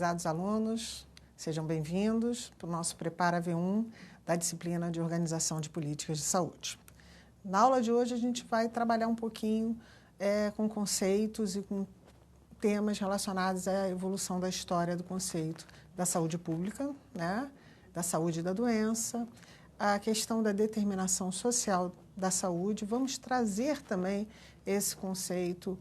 Prezados alunos, sejam bem-vindos para o nosso Prepara V1 da disciplina de Organização de Políticas de Saúde. Na aula de hoje a gente vai trabalhar um pouquinho com conceitos e com temas relacionados à evolução da história do conceito da saúde pública, né, da saúde e da doença, a questão da determinação social da saúde. Vamos trazer também esse conceito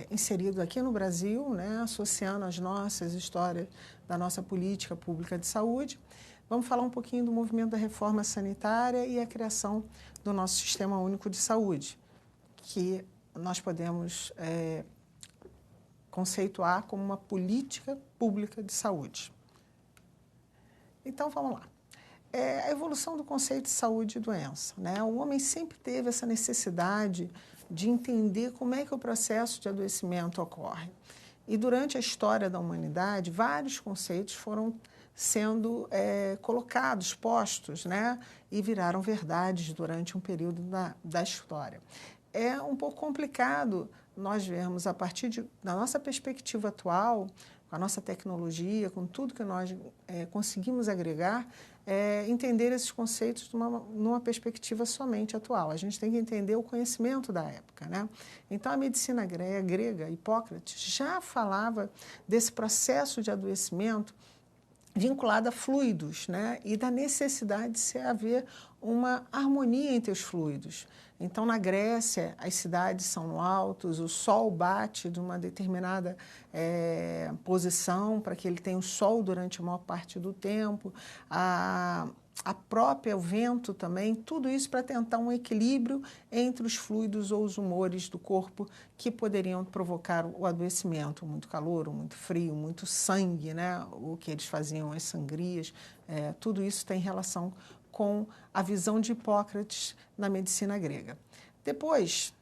inserido aqui no Brasil, né, associando as nossas histórias da nossa política pública de saúde. Vamos falar um pouquinho do movimento da reforma sanitária e a criação do nosso Sistema Único de Saúde, que nós podemos conceituar como uma política pública de saúde. Então, vamos lá. A evolução do conceito de saúde e doença, né? O homem sempre teve essa necessidade de entender como é que o processo de adoecimento ocorre. E durante a história da humanidade, vários conceitos foram sendo colocados, postos, né? E viraram verdades durante um período da história. É um pouco complicado nós vermos, a partir da nossa perspectiva atual, com a nossa tecnologia, com tudo que nós conseguimos agregar, entender esses conceitos numa perspectiva somente atual. A gente tem que entender o conhecimento da época, né? Então, a medicina grega, Hipócrates, já falava desse processo de adoecimento vinculado a fluidos, né? E da necessidade de haver uma harmonia entre os fluidos. Então, na Grécia, as cidades são altas, o sol bate de uma determinada posição para que ele tenha o sol durante a maior parte do tempo, o vento também, tudo isso para tentar um equilíbrio entre os fluidos ou os humores do corpo que poderiam provocar o adoecimento, muito calor, muito frio, muito sangue, né? O que eles faziam, as sangrias, tudo isso tem relação com a visão de Hipócrates na medicina grega. Depois,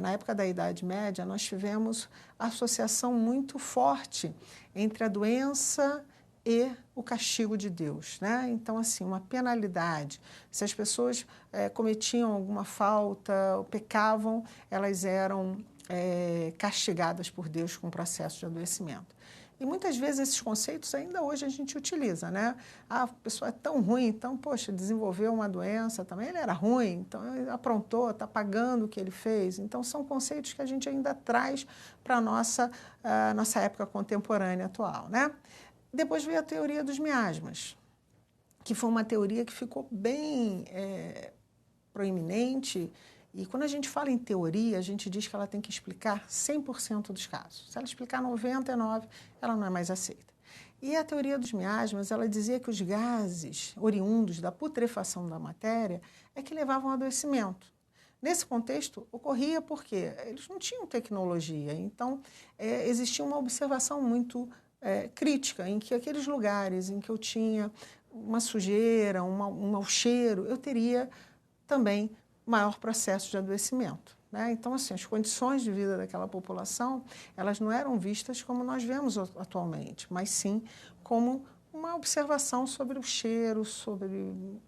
na época da Idade Média, nós tivemos a associação muito forte entre a doença e o castigo de Deus, né? Então, assim, uma penalidade. Se as pessoas cometiam alguma falta, ou pecavam, elas eram castigadas por Deus com o processo de adoecimento. E muitas vezes esses conceitos ainda hoje a gente utiliza, né? A pessoa é tão ruim, então, poxa, desenvolveu uma doença também, ele era ruim, então ele aprontou, está pagando o que ele fez. Então, são conceitos que a gente ainda traz para a nossa época contemporânea atual, né? Depois veio a teoria dos miasmas, que foi uma teoria que ficou bem proeminente. E quando a gente fala em teoria, a gente diz que ela tem que explicar 100% dos casos. Se ela explicar 99%, ela não é mais aceita. E a teoria dos miasmas, ela dizia que os gases oriundos da putrefação da matéria é que levavam ao adoecimento. Nesse contexto, ocorria porque eles não tinham tecnologia, então existia uma observação muito crítica, em que aqueles lugares em que eu tinha uma sujeira, um mau cheiro, eu teria também maior processo de adoecimento, né? Então, assim, as condições de vida daquela população, elas não eram vistas como nós vemos atualmente, mas sim como uma observação sobre o cheiro, sobre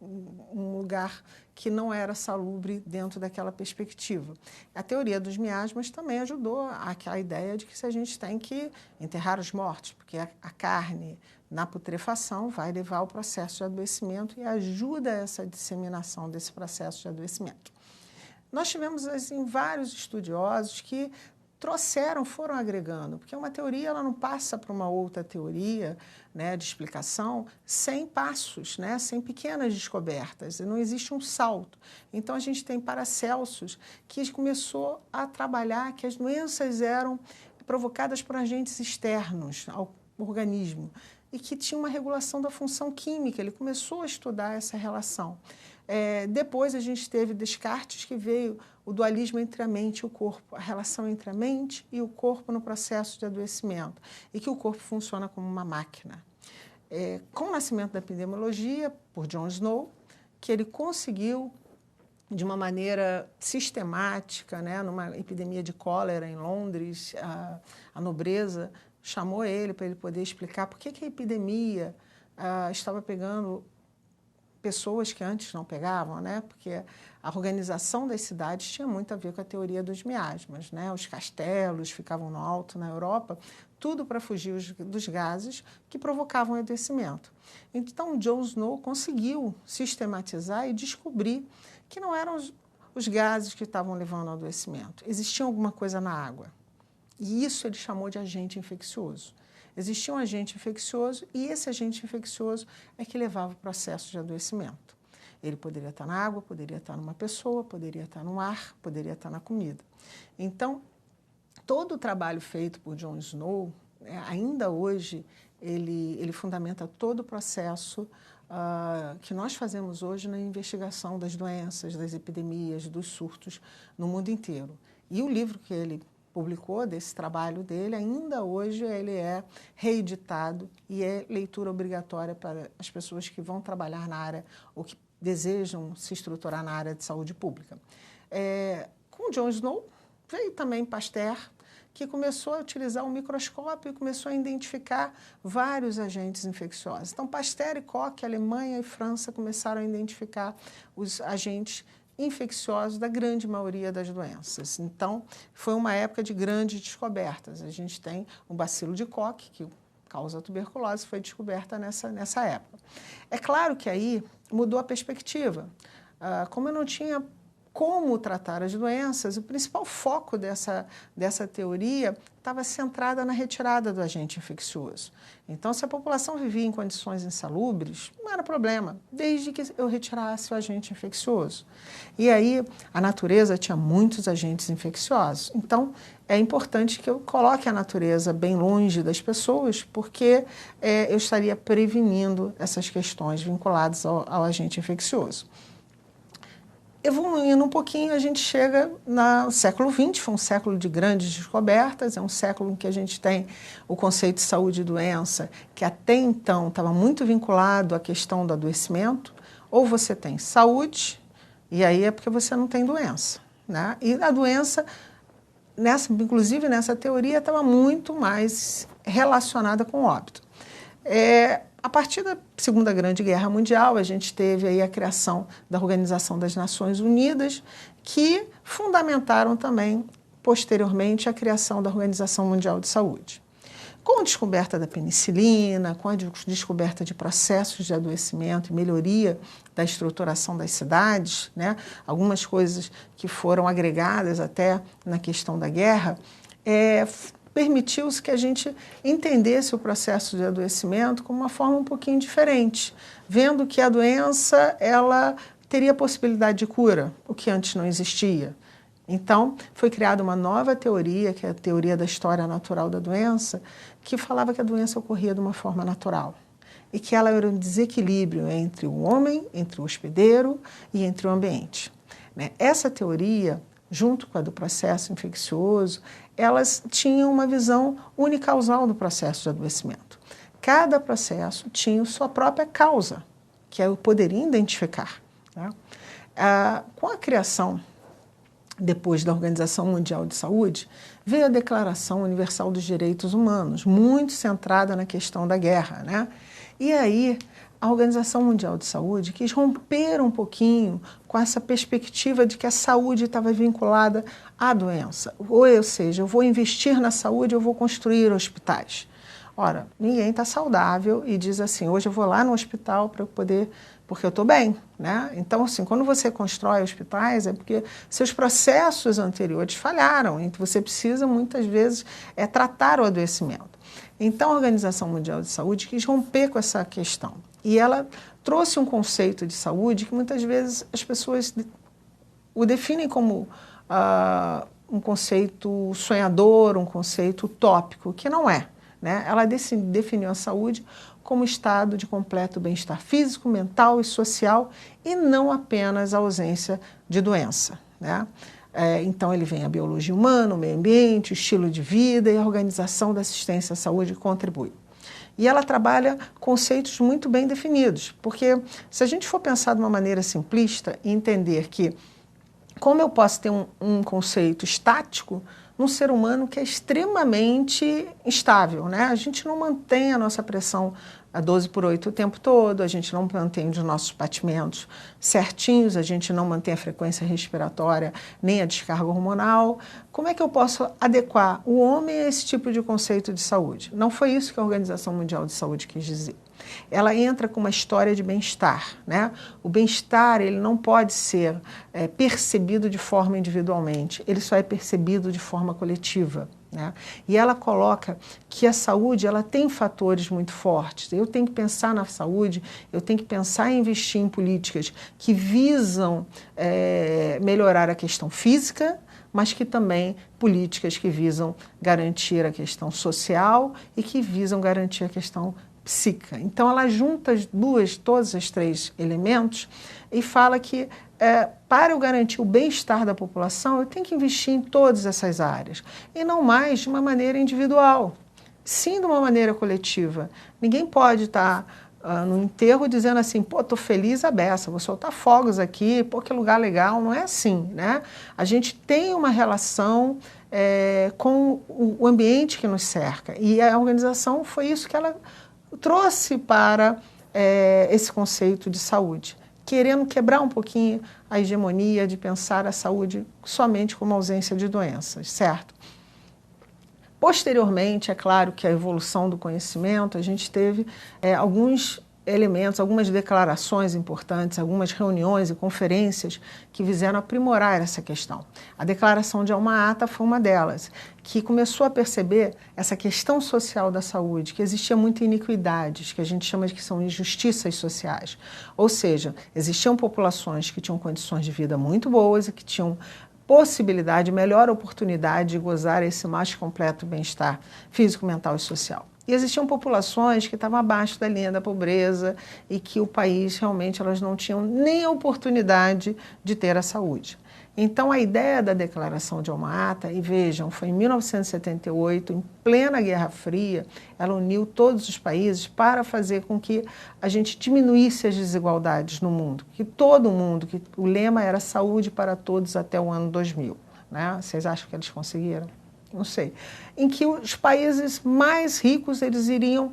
um lugar que não era salubre dentro daquela perspectiva. A teoria dos miasmas também ajudou a ideia de que a gente tem que enterrar os mortos, porque a carne na putrefação vai levar ao processo de adoecimento e ajuda essa disseminação desse processo de adoecimento. Nós tivemos assim, vários estudiosos que foram agregando, porque uma teoria ela não passa para uma outra teoria, né, de explicação sem passos, né, sem pequenas descobertas, e não existe um salto. Então, a gente tem Paracelsus, que começou a trabalhar que as doenças eram provocadas por agentes externos ao organismo e que tinha uma regulação da função química, ele começou a estudar essa relação. Depois a gente teve Descartes, que veio o dualismo entre a mente e o corpo, a relação entre a mente e o corpo no processo de adoecimento, e que o corpo funciona como uma máquina. Com o nascimento da epidemiologia, por John Snow, que ele conseguiu, de uma maneira sistemática, né, numa epidemia de cólera em Londres, a nobreza chamou ele para ele poder explicar por que a epidemia estava pegando pessoas que antes não pegavam, né? Porque a organização das cidades tinha muito a ver com a teoria dos miasmas, né? Os castelos ficavam no alto na Europa, tudo para fugir dos gases que provocavam o adoecimento. Então, John Snow conseguiu sistematizar e descobrir que não eram os gases que estavam levando ao adoecimento. Existia alguma coisa na água. E isso ele chamou de agente infeccioso. Existia um agente infeccioso e esse agente infeccioso é que levava o processo de adoecimento. Ele poderia estar na água, poderia estar numa pessoa, poderia estar no ar, poderia estar na comida. Então, todo o trabalho feito por John Snow, ainda hoje, ele fundamenta todo o processo que nós fazemos hoje na investigação das doenças, das epidemias, dos surtos no mundo inteiro. E o livro que ele publicou, desse trabalho dele, ainda hoje ele é reeditado e é leitura obrigatória para as pessoas que vão trabalhar na área ou que desejam se estruturar na área de saúde pública. Com John Snow veio também Pasteur, que começou a utilizar o microscópio e começou a identificar vários agentes infecciosos. Então, Pasteur e Koch, Alemanha e França começaram a identificar os agentes infecciosos da grande maioria das doenças. Então, foi uma época de grandes descobertas. A gente tem o bacilo de Koch, que causa tuberculose, foi descoberta nessa época. É claro que aí mudou a perspectiva. Como eu não tinha como tratar as doenças, o principal foco dessa teoria estava centrada na retirada do agente infeccioso. Então, se a população vivia em condições insalubres, não era problema, desde que eu retirasse o agente infeccioso. E aí, a natureza tinha muitos agentes infecciosos. Então, é importante que eu coloque a natureza bem longe das pessoas, porque eu estaria prevenindo essas questões vinculadas ao agente infeccioso. Evoluindo um pouquinho, a gente chega no século XX, foi um século de grandes descobertas, é um século em que a gente tem o conceito de saúde e doença, que até então estava muito vinculado à questão do adoecimento. Ou você tem saúde, e aí é porque você não tem doença, né? E a doença, inclusive nessa teoria, estava muito mais relacionada com o óbito. A partir da Segunda Grande Guerra Mundial, a gente teve aí a criação da Organização das Nações Unidas, que fundamentaram também, posteriormente, a criação da Organização Mundial de Saúde. Com a descoberta da penicilina, com a descoberta de processos de adoecimento e melhoria da estruturação das cidades, né, algumas coisas que foram agregadas até na questão da guerra, permitiu-se que a gente entendesse o processo de adoecimento como uma forma um pouquinho diferente, vendo que a doença ela teria possibilidade de cura, o que antes não existia. Então, foi criada uma nova teoria, que é a teoria da história natural da doença, que falava que a doença ocorria de uma forma natural e que ela era um desequilíbrio entre o homem, entre o hospedeiro e entre o ambiente. Essa teoria, junto com a do processo infeccioso, elas tinham uma visão unicausal do processo de adoecimento. Cada processo tinha sua própria causa, que eu poderia identificar. Né? Com a criação, depois da Organização Mundial de Saúde, veio a Declaração Universal dos Direitos Humanos, muito centrada na questão da guerra, né? E aí, a Organização Mundial de Saúde quis romper um pouquinho com essa perspectiva de que a saúde estava vinculada à doença. Ou seja, eu vou investir na saúde, eu vou construir hospitais. Ora, ninguém está saudável e diz assim, hoje eu vou lá no hospital para eu poder, porque eu estou bem, né? Então, assim, quando você constrói hospitais é porque seus processos anteriores falharam, então você precisa, muitas vezes, tratar o adoecimento. Então, a Organização Mundial de Saúde quis romper com essa questão. E ela trouxe um conceito de saúde que muitas vezes as pessoas o definem como um conceito sonhador, um conceito utópico, que não é. Né? Ela definiu a saúde como estado de completo bem-estar físico, mental e social e não apenas a ausência de doença. Né? Então, ele vem a biologia humana, o meio ambiente, o estilo de vida e a organização da assistência à saúde contribui. E ela trabalha conceitos muito bem definidos, porque se a gente for pensar de uma maneira simplista e entender que como eu posso ter um conceito estático num ser humano que é extremamente instável, né? A gente não mantém a nossa pressão a 12/8 o tempo todo, a gente não mantém os nossos batimentos certinhos, a gente não mantém a frequência respiratória nem a descarga hormonal. Como é que eu posso adequar o homem a esse tipo de conceito de saúde? Não foi isso que a Organização Mundial de Saúde quis dizer. Ela entra com uma história de bem-estar, né? O bem-estar, ele não pode ser percebido de forma individualmente, ele só é percebido de forma coletiva, né? E ela coloca que a saúde, ela tem fatores muito fortes. Eu tenho que pensar na saúde, eu tenho que pensar em investir em políticas que visam melhorar a questão física, mas que também políticas que visam garantir a questão social e que visam garantir a questão psíquica. Então, ela junta todos os três elementos e fala que para eu garantir o bem-estar da população, eu tenho que investir em todas essas áreas. E não mais de uma maneira individual, sim de uma maneira coletiva. Ninguém pode estar no enterro dizendo assim, pô, tô feliz a beça, vou soltar fogos aqui, pô, que lugar legal. Não é assim, né? A gente tem uma relação com o ambiente que nos cerca. E a organização foi isso que ela trouxe para esse conceito de saúde, querendo quebrar um pouquinho a hegemonia de pensar a saúde somente como ausência de doenças, certo? Posteriormente, é claro que a evolução do conhecimento, a gente teve alguns elementos, algumas declarações importantes, algumas reuniões e conferências que viseram aprimorar essa questão. A Declaração de Alma-Ata foi uma delas, que começou a perceber essa questão social da saúde, que existia muitas iniquidades, que a gente chama de que são injustiças sociais. Ou seja, existiam populações que tinham condições de vida muito boas e que tinham possibilidade, melhor oportunidade de gozar esse mais completo bem-estar físico, mental e social. E existiam populações que estavam abaixo da linha da pobreza e que o país realmente elas não tinham nem a oportunidade de ter a saúde. Então, a ideia da Declaração de Alma-Ata, e vejam, foi em 1978, em plena Guerra Fria, ela uniu todos os países para fazer com que a gente diminuísse as desigualdades no mundo, que todo mundo, que o lema era saúde para todos até o ano 2000. Né? Vocês acham que eles conseguiram? Não sei, em que os países mais ricos eles iriam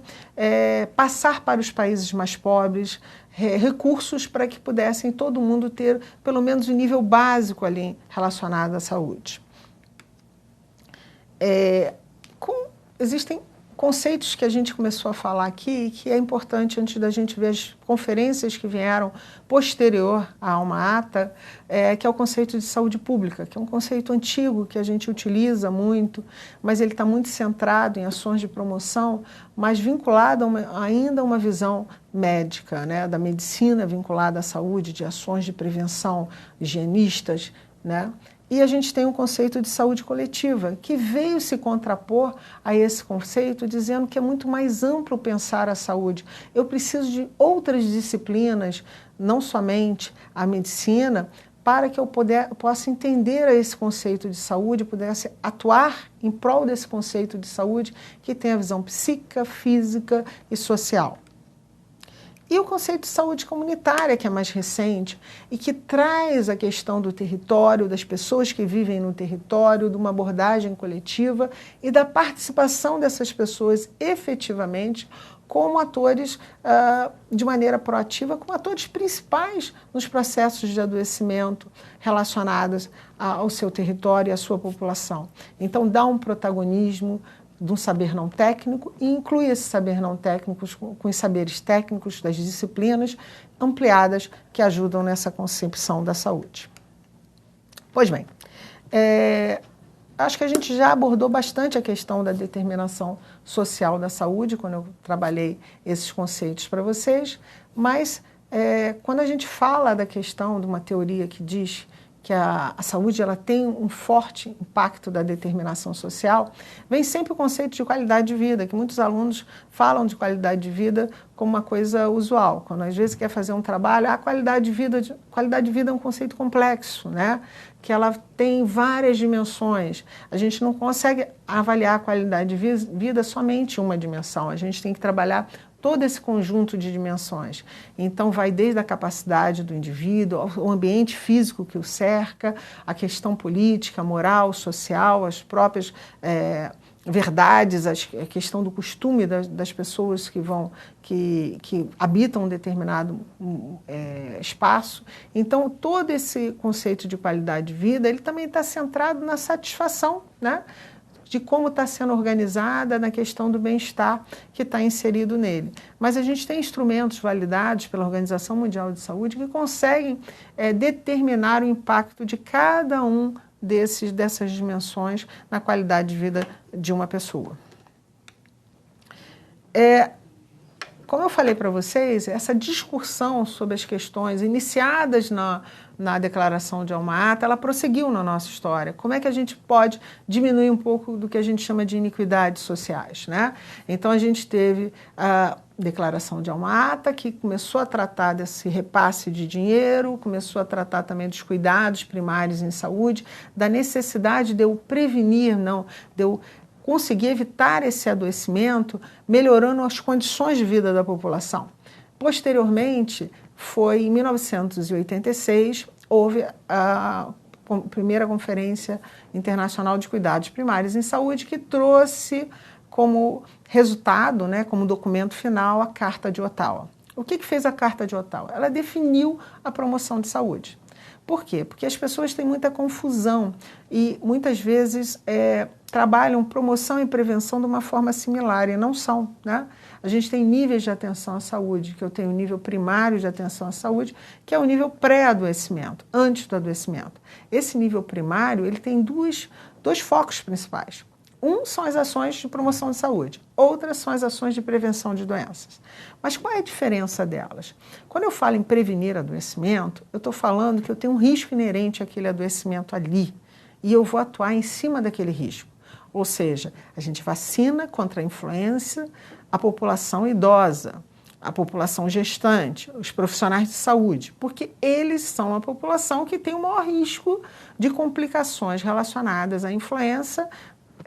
passar para os países mais pobres recursos para que pudessem todo mundo ter pelo menos um nível básico ali relacionado à saúde. Existem conceitos que a gente começou a falar aqui que é importante antes da gente ver as conferências que vieram posterior à Alma-Ata, que é o conceito de saúde pública, que é um conceito antigo que a gente utiliza muito, mas ele está muito centrado em ações de promoção, mas vinculado ainda a uma visão médica, né, da medicina vinculada à saúde, de ações de prevenção, higienistas, né? E a gente tem um conceito de saúde coletiva, que veio se contrapor a esse conceito, dizendo que é muito mais amplo pensar a saúde. Eu preciso de outras disciplinas, não somente a medicina, para que eu possa entender esse conceito de saúde, pudesse atuar em prol desse conceito de saúde, que tem a visão psíquica, física e social. E o conceito de saúde comunitária, que é mais recente, e que traz a questão do território, das pessoas que vivem no território, de uma abordagem coletiva e da participação dessas pessoas efetivamente como atores, de maneira proativa, como atores principais nos processos de adoecimento relacionados ao seu território e à sua população. Então, dá um protagonismo de um saber não técnico e inclui esse saber não técnico com os saberes técnicos das disciplinas ampliadas que ajudam nessa concepção da saúde. Pois bem, acho que a gente já abordou bastante a questão da determinação social da saúde quando eu trabalhei esses conceitos para vocês, mas quando a gente fala da questão de uma teoria que diz que a saúde ela tem um forte impacto da determinação social, vem sempre o conceito de qualidade de vida, que muitos alunos falam de qualidade de vida como uma coisa usual. Quando às vezes quer fazer um trabalho, a qualidade de vida é um conceito complexo, né? Que ela tem várias dimensões. A gente não consegue avaliar a qualidade de vida somente em uma dimensão, a gente tem que trabalhar todo esse conjunto de dimensões. Então, vai desde a capacidade do indivíduo, o ambiente físico que o cerca, a questão política, moral, social, as próprias verdades, a questão do costume das pessoas que habitam um determinado espaço. Então, todo esse conceito de qualidade de vida, ele também está centrado na satisfação, né, de como está sendo organizada, na questão do bem-estar que está inserido nele. Mas a gente tem instrumentos validados pela Organização Mundial de Saúde que conseguem determinar o impacto de cada um dessas dimensões na qualidade de vida de uma pessoa. Como eu falei para vocês, essa discussão sobre as questões iniciadas na Declaração de Alma-Ata, ela prosseguiu na nossa história. Como é que a gente pode diminuir um pouco do que a gente chama de iniquidades sociais, né? Então, a gente teve a Declaração de Alma-Ata, que começou a tratar desse repasse de dinheiro, começou a tratar também dos cuidados primários em saúde, da necessidade de eu prevenir, de eu conseguir evitar esse adoecimento, melhorando as condições de vida da população. Posteriormente, foi em 1986, houve a primeira Conferência Internacional de Cuidados Primários em Saúde, que trouxe como resultado, né, como documento final, a Carta de Ottawa. O que fez a Carta de Ottawa? Ela definiu a promoção de saúde. Por quê? Porque as pessoas têm muita confusão e muitas vezes trabalham promoção e prevenção de uma forma similar e não são, né? A gente tem níveis de atenção à saúde, que eu tenho o nível primário de atenção à saúde, que é o nível pré-adoecimento, antes do adoecimento. Esse nível primário, ele tem dois focos principais. Um são as ações de promoção de saúde, outras são as ações de prevenção de doenças. Mas qual é a diferença delas? Quando eu falo em prevenir adoecimento, eu estou falando que eu tenho um risco inerente àquele adoecimento ali e eu vou atuar em cima daquele risco. Ou seja, a gente vacina contra a influenza a população idosa, a população gestante, os profissionais de saúde, porque eles são a população que tem o maior risco de complicações relacionadas à influenza,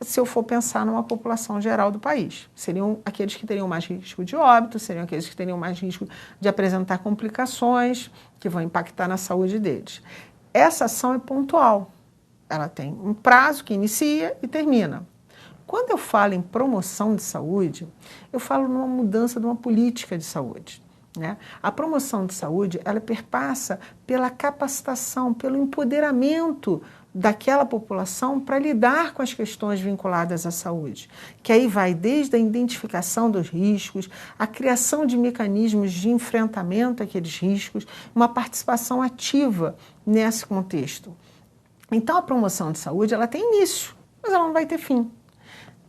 se eu for pensar numa população geral do país. Seriam aqueles que teriam mais risco de óbito, seriam aqueles que teriam mais risco de apresentar complicações que vão impactar na saúde deles. Essa ação é pontual. Ela tem um prazo que inicia e termina. Quando eu falo em promoção de saúde, eu falo numa mudança de uma política de saúde, né? A promoção de saúde, ela perpassa pela capacitação, pelo empoderamento daquela população para lidar com as questões vinculadas à saúde, que aí vai desde a identificação dos riscos, a criação de mecanismos de enfrentamento àqueles riscos, uma participação ativa nesse contexto. Então, a promoção de saúde, ela tem início, mas ela não vai ter fim,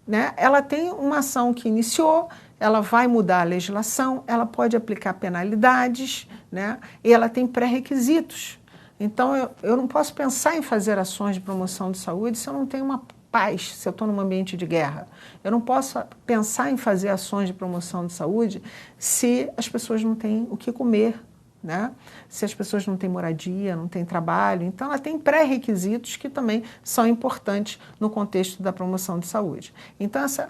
né? Ela tem uma ação que iniciou, ela vai mudar a legislação, ela pode aplicar penalidades, né? E ela tem pré-requisitos. Então, eu não posso pensar em fazer ações de promoção de saúde se eu não tenho uma paz, se eu estou num ambiente de guerra. Eu não posso pensar em fazer ações de promoção de saúde se as pessoas não têm o que comer, né? Se as pessoas não têm moradia, não têm trabalho. Então, ela tem pré-requisitos que também são importantes no contexto da promoção de saúde. Então, essa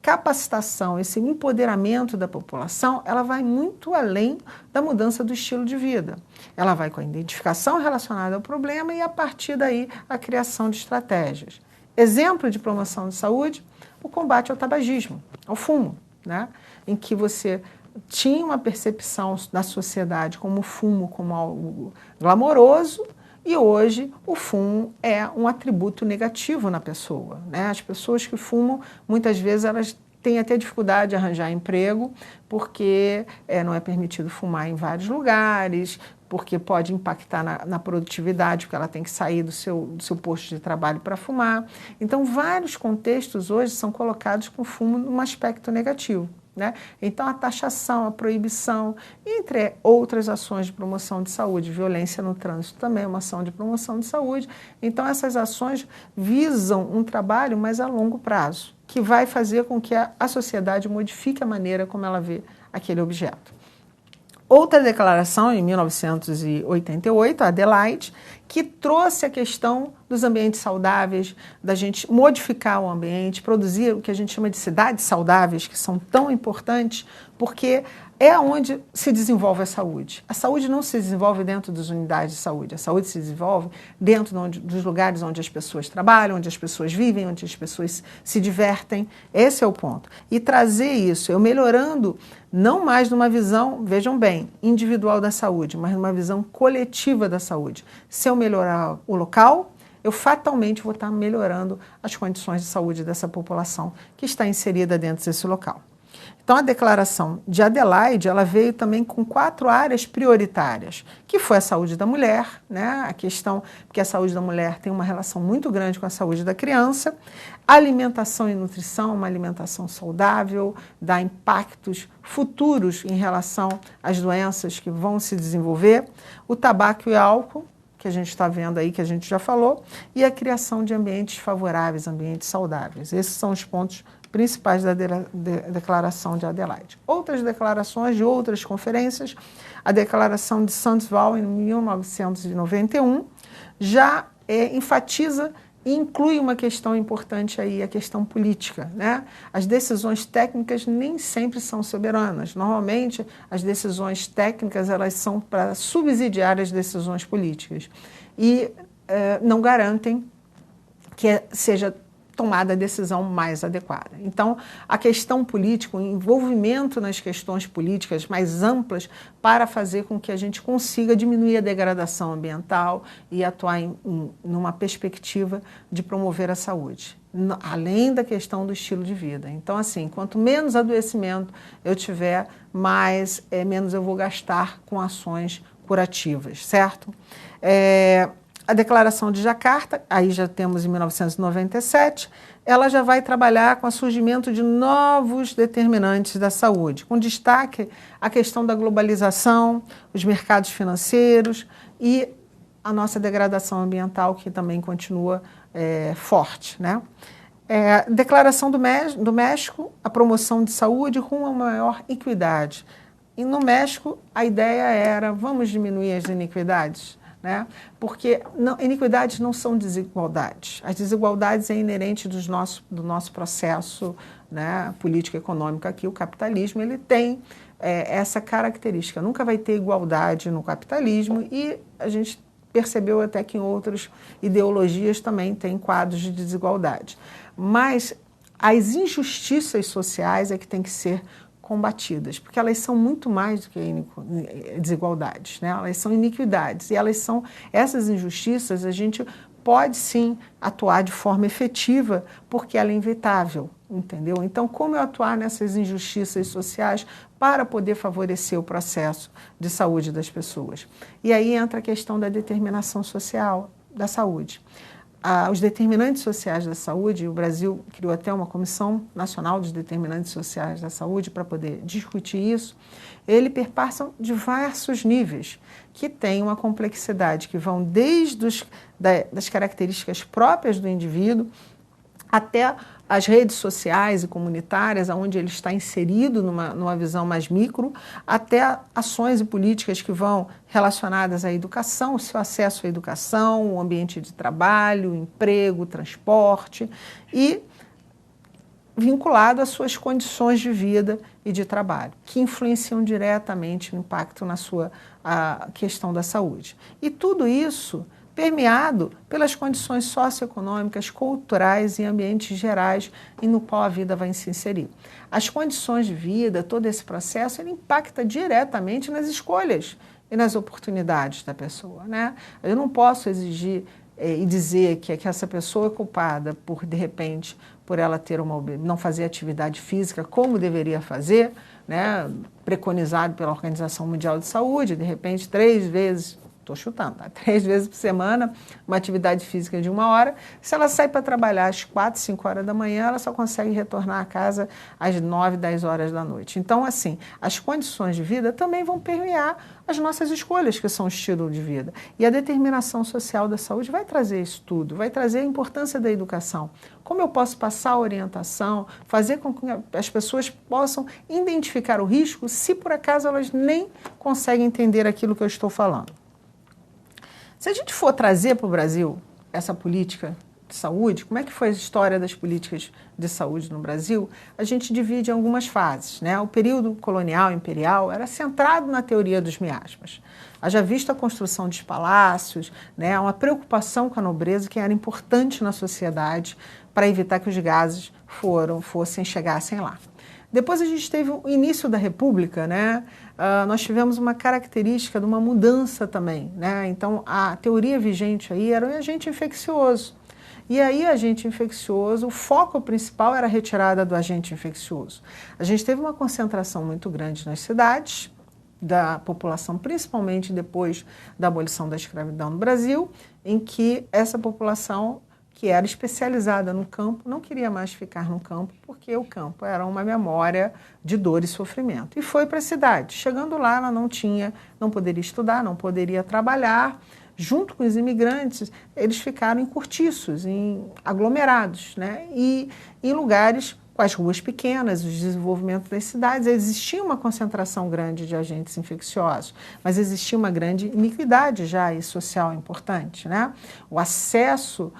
capacitação, esse empoderamento da população, ela vai muito além da mudança do estilo de vida. Ela vai com a identificação relacionada ao problema e, a partir daí, a criação de estratégias. Exemplo de promoção de saúde, o combate ao tabagismo, ao fumo, né? Em que você tinha uma percepção da sociedade como o fumo como algo glamouroso, e hoje o fumo é um atributo negativo na pessoa, né? As pessoas que fumam, muitas vezes elas têm até dificuldade de arranjar emprego, porque não é permitido fumar em vários lugares, porque pode impactar na produtividade, porque ela tem que sair do seu posto de trabalho para fumar. Então, vários contextos hoje são colocados com o fumo num aspecto negativo, né? Então, a taxação, a proibição, entre outras ações de promoção de saúde, violência no trânsito também é uma ação de promoção de saúde. Então, essas ações visam um trabalho mais a longo prazo, que vai fazer com que a sociedade modifique a maneira como ela vê aquele objeto. Outra declaração, em 1988, a Adelaide, que trouxe a questão dos ambientes saudáveis, da gente modificar o ambiente, produzir o que a gente chama de cidades saudáveis, que são tão importantes, porque é onde se desenvolve a saúde. A saúde não se desenvolve dentro das unidades de saúde, a saúde se desenvolve dentro dos lugares onde as pessoas trabalham, onde as pessoas vivem, onde as pessoas se divertem. Esse é o ponto. E trazer isso, eu melhorando, não mais numa visão, vejam bem, individual da saúde, mas numa visão coletiva da saúde. Se eu melhorar o local, eu fatalmente vou estar melhorando as condições de saúde dessa população que está inserida dentro desse local. Então, a declaração de Adelaide, ela veio também com 4 áreas prioritárias, que foi a saúde da mulher, né? A questão, porque a saúde da mulher tem uma relação muito grande com a saúde da criança, alimentação e nutrição, uma alimentação saudável, dá impactos futuros em relação às doenças que vão se desenvolver, o tabaco e álcool, que a gente está vendo aí, que a gente já falou, e a criação de ambientes favoráveis, ambientes saudáveis. Esses são os pontos principais da declaração de Adelaide. Outras declarações de outras conferências, a declaração de Sundsvall em 1991 já enfatiza e inclui uma questão importante aí, a questão política, né? As decisões técnicas nem sempre são soberanas. Normalmente, as decisões técnicas elas são para subsidiar as decisões políticas e não garantem que seja tomada a decisão mais adequada. Então, a questão política, o envolvimento nas questões políticas mais amplas para fazer com que a gente consiga diminuir a degradação ambiental e atuar numa perspectiva de promover a saúde, além da questão do estilo de vida. Então, assim, quanto menos adoecimento eu tiver, menos eu vou gastar com ações curativas, certo? A Declaração de Jacarta, aí já temos em 1997, ela já vai trabalhar com o surgimento de novos determinantes da saúde, com destaque a questão da globalização, os mercados financeiros e a nossa degradação ambiental, que também continua forte, né? Declaração do México, a promoção de saúde rumo a maior equidade. E no México, a ideia era, vamos diminuir as iniquidades? Né? Porque iniquidades não são desigualdades. As desigualdades é inerente do nosso processo, né, político-econômico aqui. O capitalismo ele tem essa característica. Nunca vai ter igualdade no capitalismo e a gente percebeu até que em outras ideologias também tem quadros de desigualdade. Mas as injustiças sociais é que tem que ser combatidas, porque elas são muito mais do que desigualdades, né? Elas são iniquidades e essas injustiças a gente pode sim atuar de forma efetiva porque ela é inevitável, entendeu? Então, como eu atuar nessas injustiças sociais para poder favorecer o processo de saúde das pessoas? E aí entra a questão da determinação social da saúde. Os determinantes sociais da saúde, o Brasil criou até uma Comissão Nacional dos Determinantes Sociais da Saúde para poder discutir isso, ele perpassam diversos níveis, que têm uma complexidade que vão desde das características próprias do indivíduo até as redes sociais e comunitárias, onde ele está inserido numa visão mais micro, até ações e políticas que vão relacionadas à educação, o seu acesso à educação, o ambiente de trabalho, emprego, transporte, e vinculado às suas condições de vida e de trabalho, que influenciam diretamente no impacto na sua questão da saúde. E tudo isso permeado pelas condições socioeconômicas, culturais e ambientes gerais em no qual a vida vai se inserir. As condições de vida, todo esse processo, ele impacta diretamente nas escolhas e nas oportunidades da pessoa, né? Eu não posso exigir e dizer que essa pessoa é culpada por, de repente, por ela ter não fazer atividade física como deveria fazer, né? Preconizado pela Organização Mundial de Saúde, de repente 3 vezes, estou chutando, tá? 3 vezes por semana, uma atividade física de 1 hora. Se ela sai para trabalhar às 4, 5 horas da manhã, ela só consegue retornar a casa às 9, 10 horas da noite. Então, assim, as condições de vida também vão permear as nossas escolhas, que são o estilo de vida. E a determinação social da saúde vai trazer isso tudo, vai trazer a importância da educação. Como eu posso passar a orientação, fazer com que as pessoas possam identificar o risco, se por acaso elas nem conseguem entender aquilo que eu estou falando. Se a gente for trazer para o Brasil essa política de saúde, como é que foi a história das políticas de saúde no Brasil, a gente divide em algumas fases, né? O período colonial, imperial, era centrado na teoria dos miasmas. Haja visto a construção dos palácios, né? Uma preocupação com a nobreza que era importante na sociedade para evitar que os gases chegassem lá. Depois a gente teve o início da República, né? Nós tivemos uma característica de uma mudança também, né? Então, a teoria vigente aí era o agente infeccioso. E aí, agente infeccioso, o foco principal era a retirada do agente infeccioso. A gente teve uma concentração muito grande nas cidades, da população, principalmente depois da abolição da escravidão no Brasil, em que essa população que era especializada no campo, não queria mais ficar no campo, porque o campo era uma memória de dor e sofrimento. E foi para a cidade. Chegando lá, ela não poderia estudar, não poderia trabalhar. Junto com os imigrantes, eles ficaram em cortiços, em aglomerados, né? E em lugares com as ruas pequenas, o desenvolvimento das cidades. Existia uma concentração grande de agentes infecciosos, mas existia uma grande iniquidade já e social importante, né? O acesso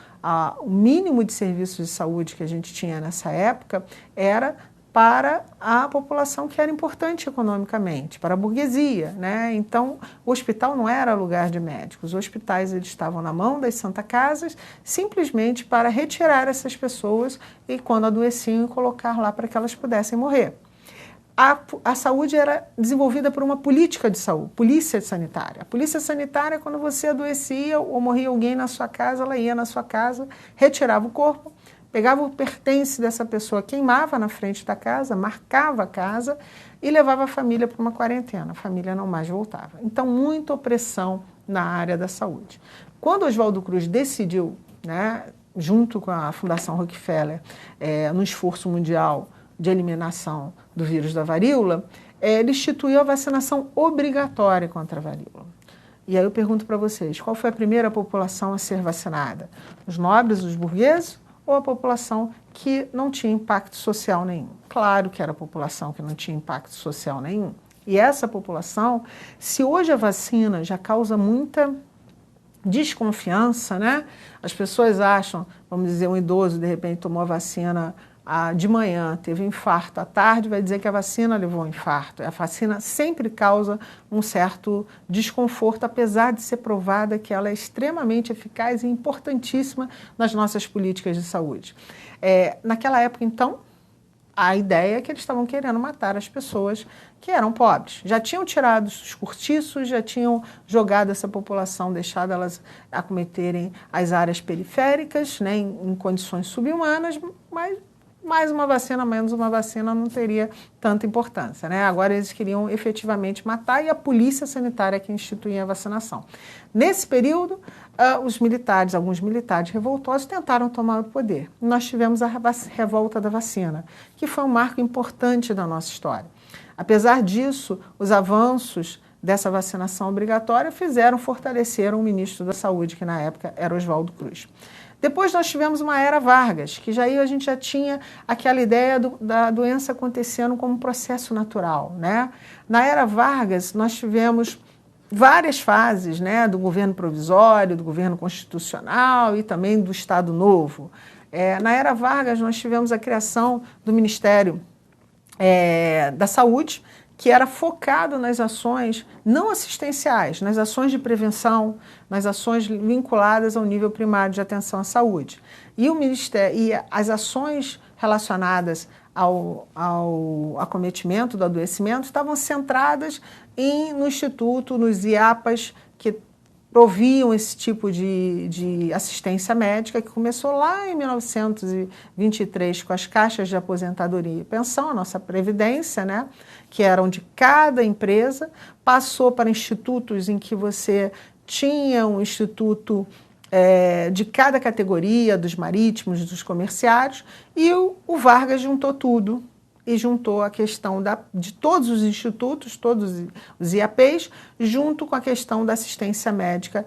o mínimo de serviços de saúde que a gente tinha nessa época era para a população que era importante economicamente, para a burguesia, né? Então, o hospital não era lugar de médicos, os hospitais eles estavam na mão das Santa Casas simplesmente para retirar essas pessoas e, quando adoeciam, colocar lá para que elas pudessem morrer. A saúde era desenvolvida por uma política de saúde, polícia sanitária. A polícia sanitária, quando você adoecia ou morria alguém na sua casa, ela ia na sua casa, retirava o corpo, pegava o pertence dessa pessoa, queimava na frente da casa, marcava a casa e levava a família para uma quarentena. A família não mais voltava. Então, muita opressão na área da saúde. Quando Oswaldo Cruz decidiu, né, junto com a Fundação Rockefeller, no esforço mundial de eliminação do vírus da varíola, ele instituiu a vacinação obrigatória contra a varíola. E aí eu pergunto para vocês, qual foi a primeira população a ser vacinada? Os nobres, os burgueses ou a população que não tinha impacto social nenhum? Claro que era a população que não tinha impacto social nenhum. E essa população, se hoje a vacina já causa muita desconfiança, né? As pessoas acham, vamos dizer, um idoso de repente tomou a vacina de manhã, teve um infarto, à tarde vai dizer que a vacina levou ao infarto. A vacina sempre causa um certo desconforto, apesar de ser provada que ela é extremamente eficaz e importantíssima nas nossas políticas de saúde. Naquela época, então, a ideia é que eles estavam querendo matar as pessoas que eram pobres. Já tinham tirado os cortiços, já tinham jogado essa população, deixado elas acometerem as áreas periféricas, né, em condições subhumanas, mas mais uma vacina, menos uma vacina não teria tanta importância, né? Agora eles queriam efetivamente matar e a polícia sanitária que instituía a vacinação. Nesse período, alguns militares revoltosos tentaram tomar o poder. Nós tivemos a revolta da vacina, que foi um marco importante da nossa história. Apesar disso, os avanços dessa vacinação obrigatória fortaleceram o ministro da Saúde, que na época era Oswaldo Cruz. Depois nós tivemos uma era Vargas, que a gente já tinha aquela ideia da doença acontecendo como um processo natural, né? Na era Vargas nós tivemos várias fases, né, do governo provisório, do governo constitucional e também do Estado Novo. Na era Vargas nós tivemos a criação do Ministério da Saúde, que era focado nas ações não assistenciais, nas ações de prevenção, nas ações vinculadas ao nível primário de atenção à saúde. E as ações relacionadas ao acometimento do adoecimento estavam centradas no Instituto, nos IAPAs, que proviam esse tipo de assistência médica, que começou lá em 1923 com as caixas de aposentadoria e pensão, a nossa previdência, né, que eram de cada empresa, passou para institutos em que você tinha um instituto de cada categoria, dos marítimos, dos comerciários, e o Vargas juntou tudo e juntou a questão de todos os institutos, todos os IAPs, junto com a questão da assistência médica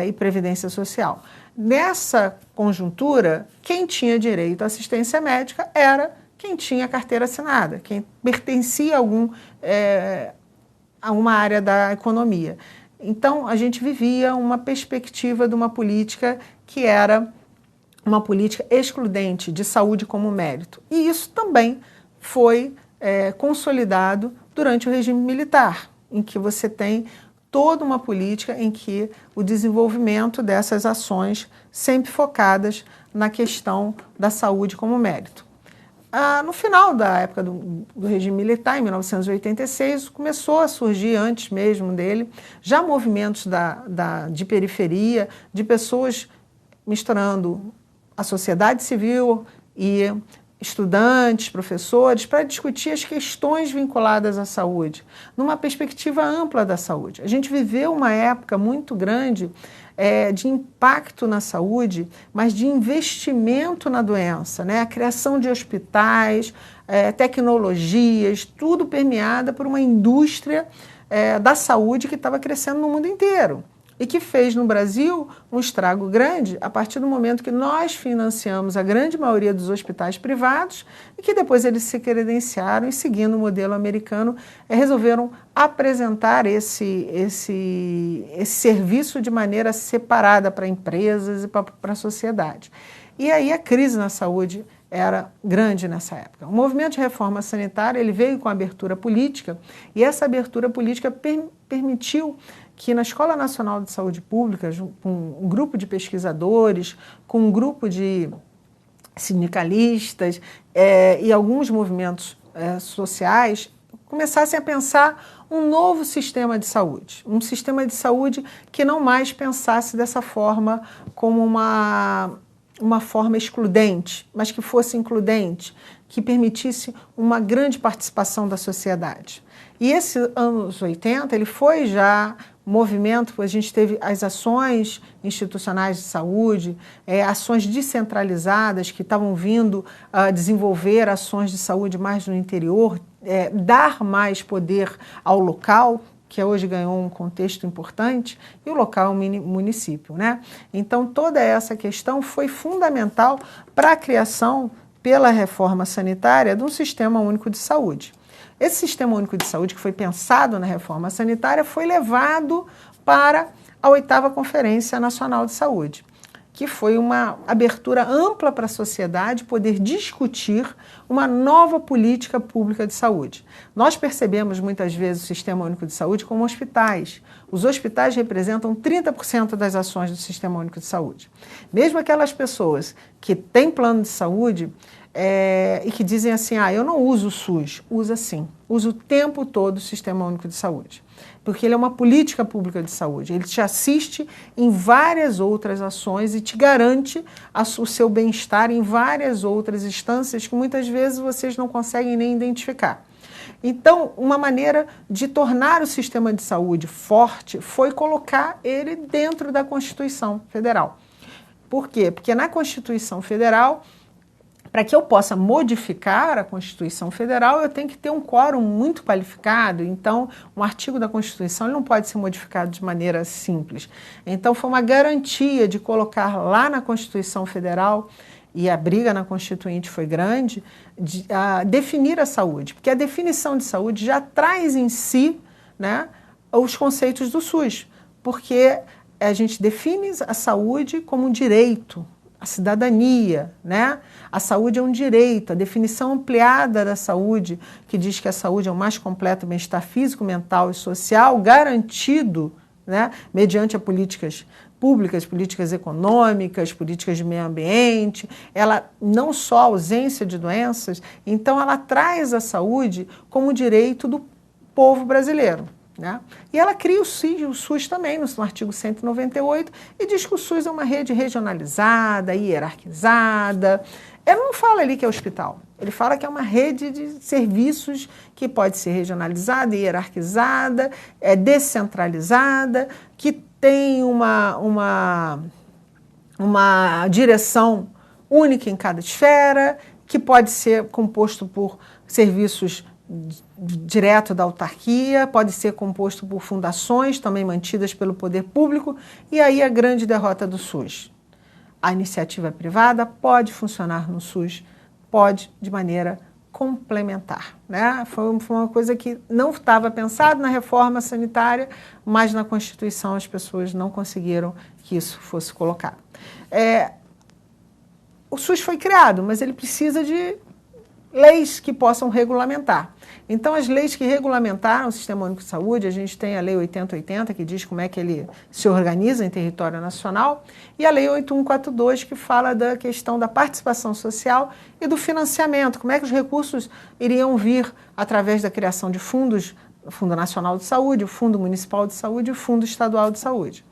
e previdência social. Nessa conjuntura, quem tinha direito à assistência médica era quem tinha carteira assinada, quem pertencia a uma área da economia. Então, a gente vivia uma perspectiva de uma política que era uma política excludente de saúde como mérito. E isso também foi consolidado durante o regime militar, em que você tem toda uma política em que o desenvolvimento dessas ações sempre focadas na questão da saúde como mérito. No final da época do regime militar, em 1986, começou a surgir, antes mesmo dele, já movimentos de periferia, de pessoas misturando a sociedade civil e estudantes, professores, para discutir as questões vinculadas à saúde, numa perspectiva ampla da saúde. A gente viveu uma época muito grande de impacto na saúde, mas de investimento na doença, né? A criação de hospitais, tecnologias, tudo permeada por uma indústria da saúde que estava crescendo no mundo inteiro. E que fez no Brasil um estrago grande a partir do momento que nós financiamos a grande maioria dos hospitais privados e que depois eles se credenciaram e, seguindo o modelo americano, resolveram apresentar esse serviço de maneira separada para empresas e para a sociedade. E aí a crise na saúde era grande nessa época. O movimento de reforma sanitária ele veio com a abertura política e essa abertura política permitiu que na Escola Nacional de Saúde Pública, com um grupo de pesquisadores, com um grupo de sindicalistas e alguns movimentos sociais, começassem a pensar um novo sistema de saúde. Um sistema de saúde que não mais pensasse dessa forma como uma forma excludente, mas que fosse includente, que permitisse uma grande participação da sociedade. E esse anos 80, ele foi já movimento, a gente teve as ações institucionais de saúde, ações descentralizadas que estavam vindo a desenvolver ações de saúde mais no interior, dar mais poder ao local, que hoje ganhou um contexto importante, e o local é um município, né? Então, toda essa questão foi fundamental para a criação, pela reforma sanitária, de um sistema único de saúde. Esse sistema único de saúde, que foi pensado na reforma sanitária, foi levado para a 8ª Conferência Nacional de Saúde, que foi uma abertura ampla para a sociedade poder discutir uma nova política pública de saúde. Nós percebemos muitas vezes o Sistema Único de Saúde como hospitais. Os hospitais representam 30% das ações do Sistema Único de Saúde. Mesmo aquelas pessoas que têm plano de saúde e que dizem assim, eu não uso o SUS, usa sim, usa o tempo todo o Sistema Único de Saúde. Porque ele é uma política pública de saúde, ele te assiste em várias outras ações e te garante o seu bem-estar em várias outras instâncias que muitas vezes vocês não conseguem nem identificar. Então, uma maneira de tornar o sistema de saúde forte foi colocar ele dentro da Constituição Federal. Por quê? Porque na Constituição Federal, para que eu possa modificar a Constituição Federal, eu tenho que ter um quórum muito qualificado. Então, um artigo da Constituição ele não pode ser modificado de maneira simples. Então, foi uma garantia de colocar lá na Constituição Federal, e a briga na Constituinte foi grande, de definir a saúde. Porque a definição de saúde já traz em si, né, os conceitos do SUS. Porque a gente define a saúde como um direito, a cidadania, né? A saúde é um direito, a definição ampliada da saúde, que diz que a saúde é o mais completo bem-estar físico, mental e social, garantido, né, mediante as políticas públicas, políticas econômicas, políticas de meio ambiente, ela não só a ausência de doenças, então ela traz a saúde como direito do povo brasileiro. Né? E ela cria o SUS também, no artigo 198, e diz que o SUS é uma rede regionalizada, hierarquizada. Ele não fala ali que é hospital, ele fala que é uma rede de serviços que pode ser regionalizada, hierarquizada, descentralizada, que tem uma direção única em cada esfera, que pode ser composto por serviços direto da autarquia, pode ser composto por fundações também mantidas pelo poder público, e aí a grande derrota do SUS. A iniciativa privada pode funcionar no SUS, pode de maneira complementar. Né? Foi uma coisa que não estava pensado na reforma sanitária, mas na Constituição as pessoas não conseguiram que isso fosse colocado. o SUS foi criado, mas ele precisa de leis que possam regulamentar. Então, as leis que regulamentaram o Sistema Único de Saúde, a gente tem a Lei 8080, que diz como é que ele se organiza em território nacional, e a Lei 8142, que fala da questão da participação social e do financiamento, como é que os recursos iriam vir através da criação de fundos, o Fundo Nacional de Saúde, o Fundo Municipal de Saúde e o Fundo Estadual de Saúde.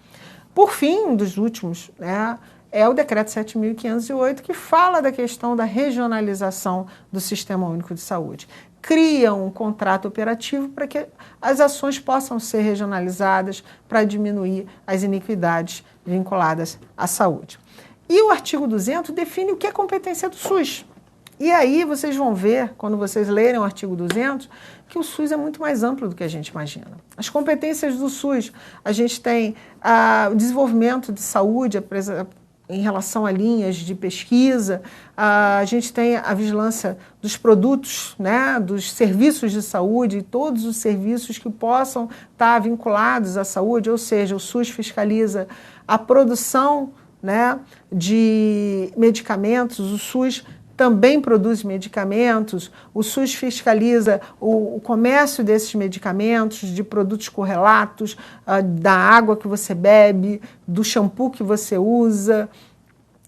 Por fim, um dos últimos, né, é o Decreto 7.508, que fala da questão da regionalização do Sistema Único de Saúde. Cria um contrato operativo para que as ações possam ser regionalizadas para diminuir as iniquidades vinculadas à saúde. E o artigo 200 define o que é competência do SUS. E aí vocês vão ver, quando vocês lerem o artigo 200, que o SUS é muito mais amplo do que a gente imagina. As competências do SUS, a gente tem o desenvolvimento de saúde, em relação a linhas de pesquisa, a gente tem a vigilância dos produtos, né, dos serviços de saúde, todos os serviços que possam estar vinculados à saúde, ou seja, o SUS fiscaliza a produção, né, de medicamentos, o SUS também produz medicamentos, o SUS fiscaliza o comércio desses medicamentos, de produtos correlatos, da água que você bebe, do shampoo que você usa,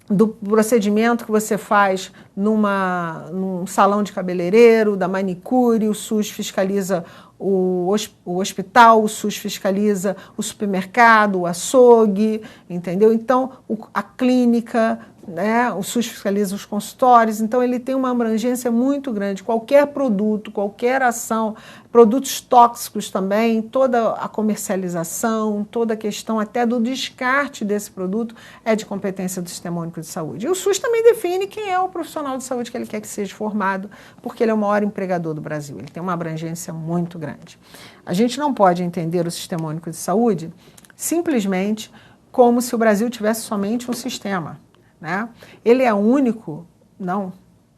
do procedimento que você faz num salão de cabeleireiro, da manicure, o SUS fiscaliza o hospital, o SUS fiscaliza o supermercado, o açougue, entendeu? Então, a clínica, né? O SUS fiscaliza os consultórios, então ele tem uma abrangência muito grande. Qualquer produto, qualquer ação, produtos tóxicos também, toda a comercialização, toda a questão até do descarte desse produto é de competência do Sistema Único de Saúde. E o SUS também define quem é o profissional de saúde que ele quer que seja formado, porque ele é o maior empregador do Brasil, ele tem uma abrangência muito grande. A gente não pode entender o Sistema Único de Saúde simplesmente como se o Brasil tivesse somente um sistema, né? Ele é único? Não,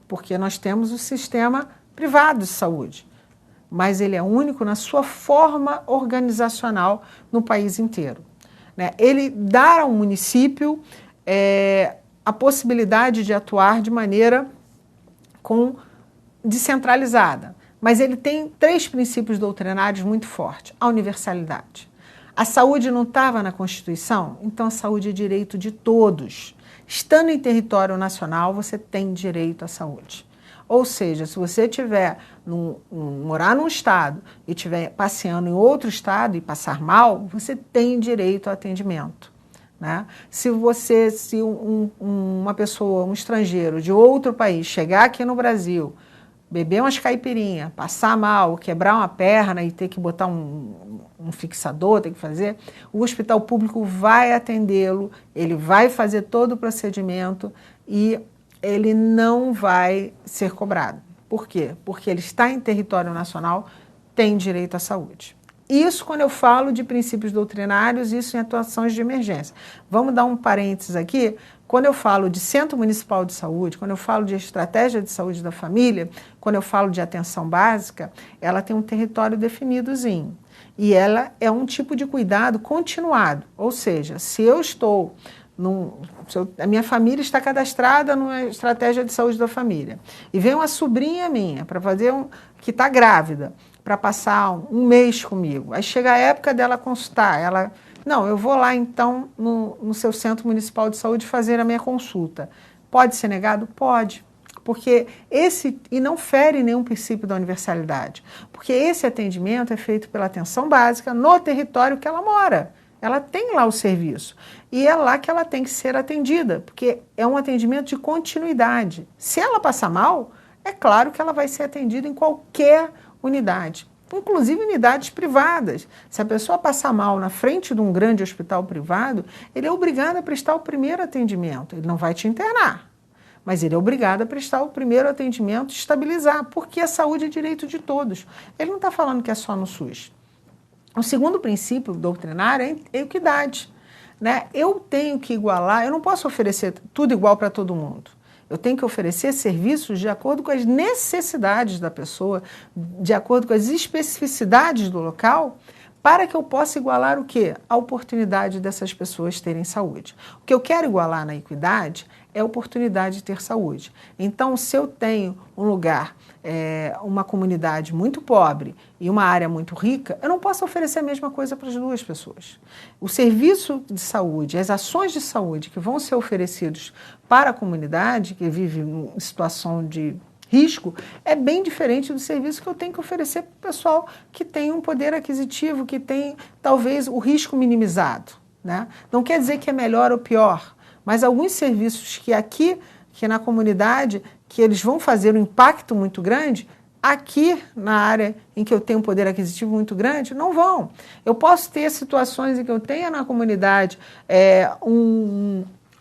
porque nós temos o sistema privado de saúde, mas ele é único na sua forma organizacional no país inteiro, né? Ele dá ao município a possibilidade de atuar de maneira descentralizada, mas ele tem 3 princípios doutrinários muito fortes. A universalidade. A saúde não estava na Constituição? Então a saúde é direito de todos. Estando em território nacional, você tem direito à saúde. Ou seja, se você morar num estado e estiver passeando em outro estado e passar mal, você tem direito ao atendimento, né? Se uma pessoa, um estrangeiro de outro país, chegar aqui no Brasil, beber umas caipirinhas, passar mal, quebrar uma perna e ter que botar um fixador, tem que fazer, o hospital público vai atendê-lo, ele vai fazer todo o procedimento e ele não vai ser cobrado. Por quê? Porque ele está em território nacional, tem direito à saúde. Isso quando eu falo de princípios doutrinários, isso em atuações de emergência. Vamos dar um parênteses aqui. Quando eu falo de Centro Municipal de Saúde, quando eu falo de estratégia de saúde da família, quando eu falo de atenção básica, ela tem um território definidozinho. E ela é um tipo de cuidado continuado. Ou seja, se eu estou a minha família está cadastrada numa estratégia de saúde da família e vem uma sobrinha minha para fazer que está grávida, para passar um mês comigo. Aí chega a época dela consultar, não, eu vou lá então no seu Centro Municipal de Saúde fazer a minha consulta. Pode ser negado? Pode. Porque e não fere nenhum princípio da universalidade, porque esse atendimento é feito pela atenção básica no território que ela mora. Ela tem lá o serviço e é lá que ela tem que ser atendida, porque é um atendimento de continuidade. Se ela passar mal, é claro que ela vai ser atendida em qualquer unidade, inclusive unidades privadas. Se a pessoa passar mal na frente de um grande hospital privado, ele é obrigado a prestar o primeiro atendimento. Ele não vai te internar, mas ele é obrigado a prestar o primeiro atendimento e estabilizar, porque a saúde é direito de todos. Ele não está falando que é só no SUS. O segundo princípio doutrinário é a equidade, né? Eu tenho que igualar, eu não posso oferecer tudo igual para todo mundo. Eu tenho que oferecer serviços de acordo com as necessidades da pessoa, de acordo com as especificidades do local, para que eu possa igualar o quê? A oportunidade dessas pessoas terem saúde. O que eu quero igualar na equidade é a oportunidade de ter saúde. Então, se eu tenho um lugar, uma comunidade muito pobre e uma área muito rica, eu não posso oferecer a mesma coisa para as duas pessoas. O serviço de saúde, as ações de saúde que vão ser oferecidos para a comunidade que vive em situação de risco é bem diferente do serviço que eu tenho que oferecer para o pessoal que tem um poder aquisitivo, que tem talvez o risco minimizado, né? Não quer dizer que é melhor ou pior, mas alguns serviços que na comunidade, que eles vão fazer um impacto muito grande, aqui na área em que eu tenho um poder aquisitivo muito grande, não vão. Eu posso ter situações em que eu tenha na comunidade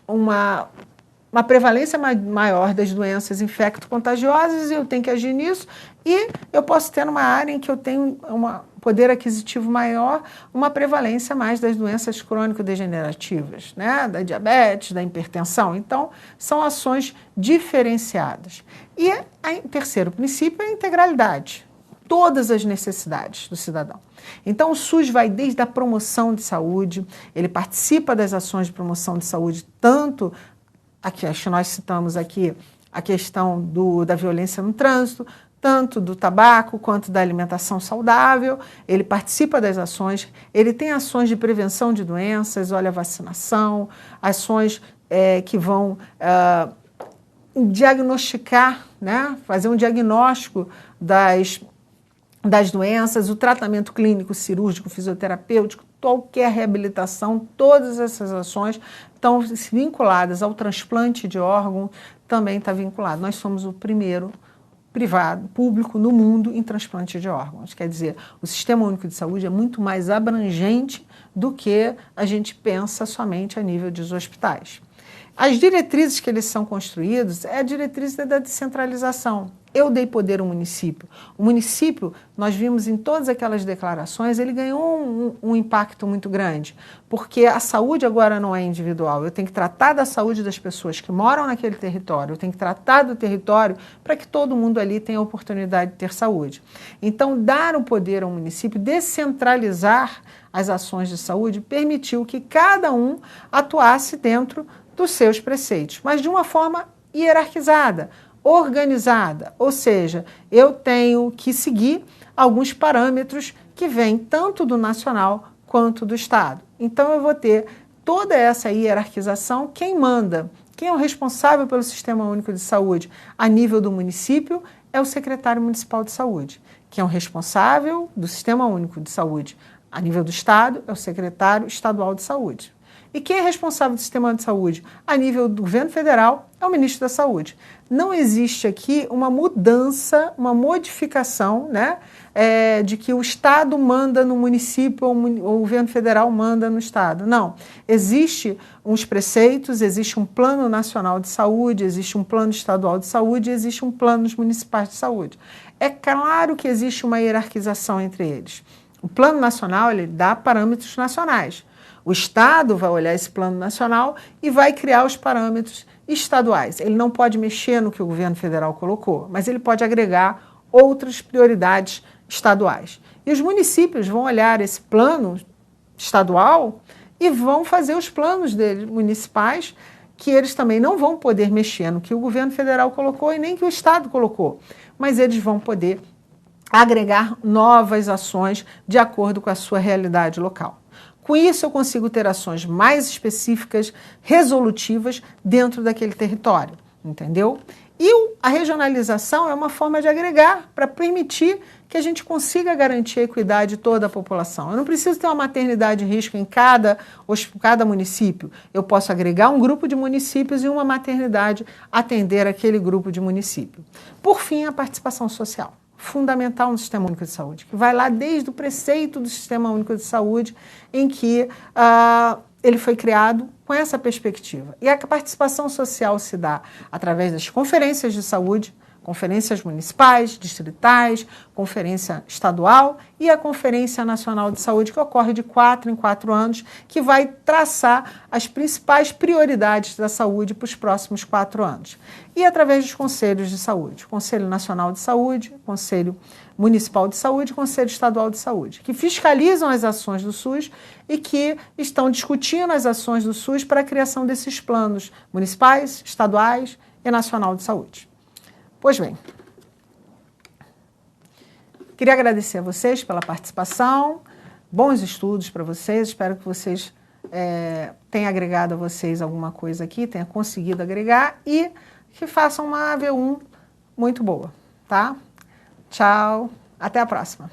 uma prevalência maior das doenças infecto-contagiosas e eu tenho que agir nisso, e eu posso ter numa área em que eu tenho um poder aquisitivo maior, uma prevalência mais das doenças crônico-degenerativas, né? Da diabetes, da hipertensão. Então, são ações diferenciadas. E o terceiro princípio é a integralidade, todas as necessidades do cidadão. Então, o SUS vai desde a promoção de saúde, ele participa das ações de promoção de saúde, tanto aqui, acho que nós citamos aqui a questão da violência no trânsito, tanto do tabaco quanto da alimentação saudável. Ele participa das ações, ele tem ações de prevenção de doenças, olha, vacinação, ações que vão diagnosticar, né, fazer um diagnóstico das doenças, o tratamento clínico, cirúrgico, fisioterapêutico, qualquer reabilitação, todas essas ações estão vinculadas ao transplante de órgão, também está vinculado. Nós somos o primeiro público no mundo em transplante de órgãos. Quer dizer, o Sistema Único de Saúde é muito mais abrangente do que a gente pensa somente a nível dos hospitais. As diretrizes que eles são construídos é a diretriz da descentralização. Eu dei poder ao município. O município, nós vimos em todas aquelas declarações, ele ganhou um impacto muito grande, porque a saúde agora não é individual. Eu tenho que tratar da saúde das pessoas que moram naquele território, eu tenho que tratar do território para que todo mundo ali tenha a oportunidade de ter saúde. Então, dar o poder ao município, descentralizar as ações de saúde, permitiu que cada um atuasse dentro dos seus preceitos, mas de uma forma hierarquizada, organizada, ou seja, eu tenho que seguir alguns parâmetros que vêm tanto do nacional quanto do estado. Então eu vou ter toda essa hierarquização, quem manda, quem é o responsável pelo Sistema Único de Saúde a nível do município é o secretário municipal de saúde, quem é o responsável do Sistema Único de Saúde a nível do estado é o secretário estadual de saúde. E quem é responsável do sistema de saúde a nível do governo federal é o ministro da Saúde. Não existe aqui uma mudança, uma modificação, né, de que o estado manda no município ou o governo federal manda no estado. Não. Existe uns preceitos, existe um plano nacional de saúde, existe um plano estadual de saúde, existe um plano dos municipais de saúde. É claro que existe uma hierarquização entre eles. O plano nacional, ele dá parâmetros nacionais. O Estado vai olhar esse plano nacional e vai criar os parâmetros estaduais. Ele não pode mexer no que o governo federal colocou, mas ele pode agregar outras prioridades estaduais. E os municípios vão olhar esse plano estadual e vão fazer os planos deles, municipais, que eles também não vão poder mexer no que o governo federal colocou e nem que o Estado colocou, mas eles vão poder agregar novas ações de acordo com a sua realidade local. Com isso, eu consigo ter ações mais específicas, resolutivas, dentro daquele território, entendeu? E a regionalização é uma forma de agregar para permitir que a gente consiga garantir a equidade de toda a população. Eu não preciso ter uma maternidade de risco em cada município. Eu posso agregar um grupo de municípios e uma maternidade atender aquele grupo de município. Por fim, a participação social. Fundamental no Sistema Único de Saúde, que vai lá desde o preceito do Sistema Único de Saúde, em que ele foi criado com essa perspectiva. E a participação social se dá através das conferências de saúde, conferências municipais, distritais, conferência estadual e a Conferência Nacional de Saúde, que ocorre de 4 em 4 anos, que vai traçar as principais prioridades da saúde para os próximos 4 anos. E através dos conselhos de saúde, Conselho Nacional de Saúde, Conselho Municipal de Saúde e Conselho Estadual de Saúde, que fiscalizam as ações do SUS e que estão discutindo as ações do SUS para a criação desses planos municipais, estaduais e nacional de saúde. Pois bem, queria agradecer a vocês pela participação, bons estudos para vocês, espero que vocês tenham agregado a vocês alguma coisa aqui, tenham conseguido agregar e que façam uma AV1 muito boa, tá? Tchau, até a próxima.